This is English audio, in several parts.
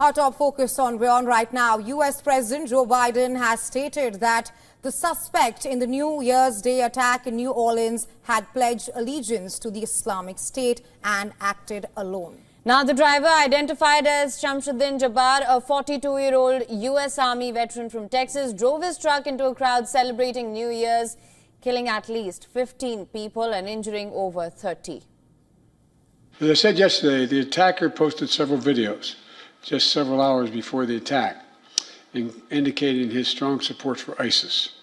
Our top focus on WION right now. U.S. President Joe Biden has stated that the suspect in the New Year's Day attack in New Orleans had pledged allegiance to the Islamic State and acted alone. Now, the driver, identified as Shamsud Din Jabbar, a 42-year-old U.S. Army veteran from Texas, drove his truck into a crowd celebrating New Year's, killing at least 15 people and injuring over 30. As I said yesterday, the attacker posted several videos just several hours before the attack, indicating his strong support for ISIS.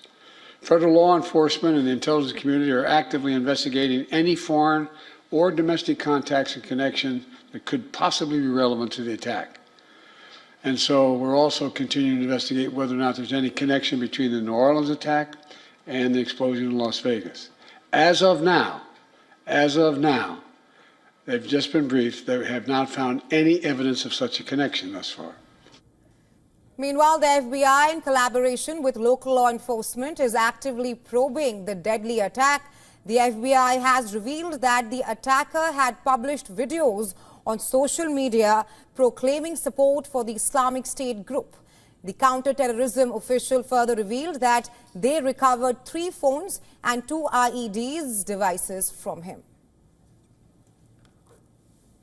Federal law enforcement and the intelligence community are actively investigating any foreign or domestic contacts and connections that could possibly be relevant to the attack. And so we're also continuing to investigate whether or not there's any connection between the New Orleans attack and the explosion in Las Vegas. As of now, they've just been briefed. They have not found any evidence of such a connection thus far. Meanwhile, the FBI, in collaboration with local law enforcement, is actively probing the deadly attack. The FBI has revealed that the attacker had published videos on social media proclaiming support for the Islamic State group. The counter-terrorism official further revealed that they recovered 3 phones and 2 IEDs devices from him.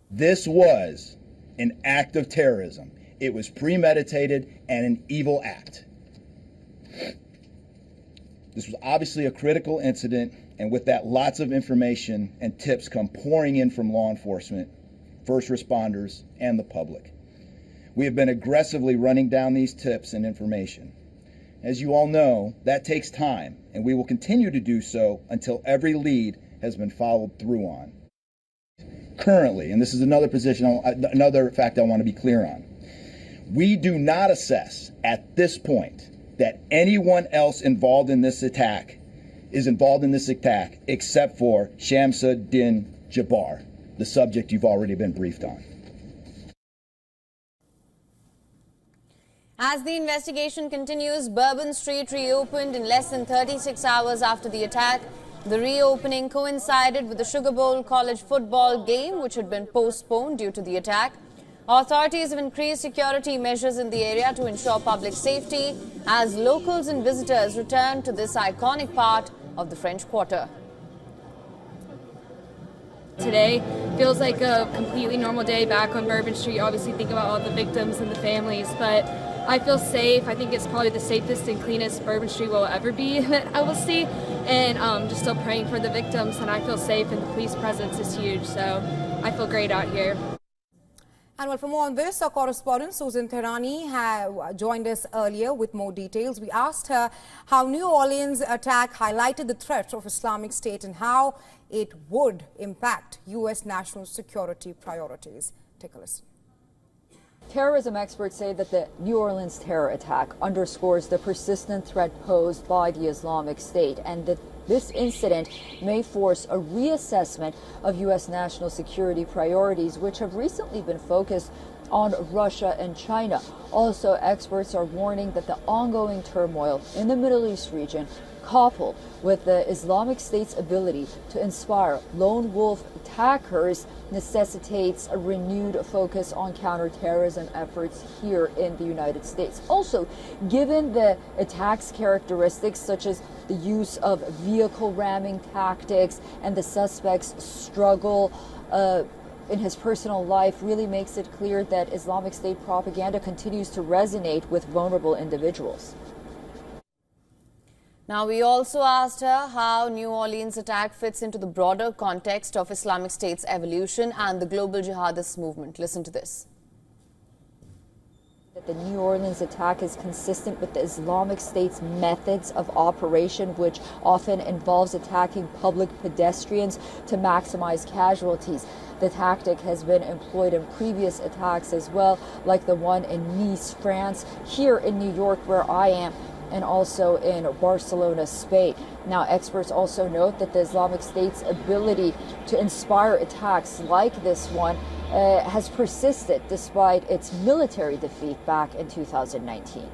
This was an act of terrorism. It was premeditated and an evil act. This was obviously a critical incident, and with that, lots of information and tips come pouring in from law enforcement, first responders, and the public. We have been aggressively running down these tips and information. As you all know, that takes time, and we will continue to do so until every lead has been followed through on. Currently, and this is another fact I want to be clear on, we do not assess at this point that anyone else involved in this attack except for Shamsud Din Jabbar, the subject you've already been briefed on. As the investigation continues, Bourbon Street reopened in less than 36 hours after the attack. The reopening coincided with the Sugar Bowl college football game, which had been postponed due to the attack. Authorities have increased security measures in the area to ensure public safety as locals and visitors return to this iconic part of the French Quarter. Today feels like a completely normal day back on Bourbon Street. Obviously think about all the victims and the families, but I feel safe. I think it's probably the safest and cleanest Bourbon Street will ever be that I will see. And just still praying for the victims, and I feel safe, and the police presence is huge. So I feel great out here. And well, for more on this, our correspondent Susan Tehrani joined us earlier with more details. We asked her how New Orleans attack highlighted the threat of Islamic State and how it would impact U.S. national security priorities. Take a listen. Terrorism experts say that the New Orleans terror attack underscores the persistent threat posed by the Islamic State, and that this incident may force a reassessment of U.S. national security priorities, which have recently been focused on Russia and China. Also, experts are warning that the ongoing turmoil in the Middle East region, coupled with the Islamic State's ability to inspire lone wolf attackers, necessitates a renewed focus on counterterrorism efforts here in the United States. Also, given the attack's characteristics such as the use of vehicle ramming tactics and the suspect's struggle in his personal life, really makes it clear that Islamic State propaganda continues to resonate with vulnerable individuals. Now, we also asked her how New Orleans attack fits into the broader context of Islamic State's evolution and the global jihadist movement. Listen to this. The New Orleans attack is consistent with the Islamic State's methods of operation, which often involves attacking public pedestrians to maximize casualties. The tactic has been employed in previous attacks as well, like the one in Nice, France, here in New York, where I am, and also in Barcelona, Spain. Now, experts also note that the Islamic State's ability to inspire attacks like this one has persisted despite its military defeat back in 2019.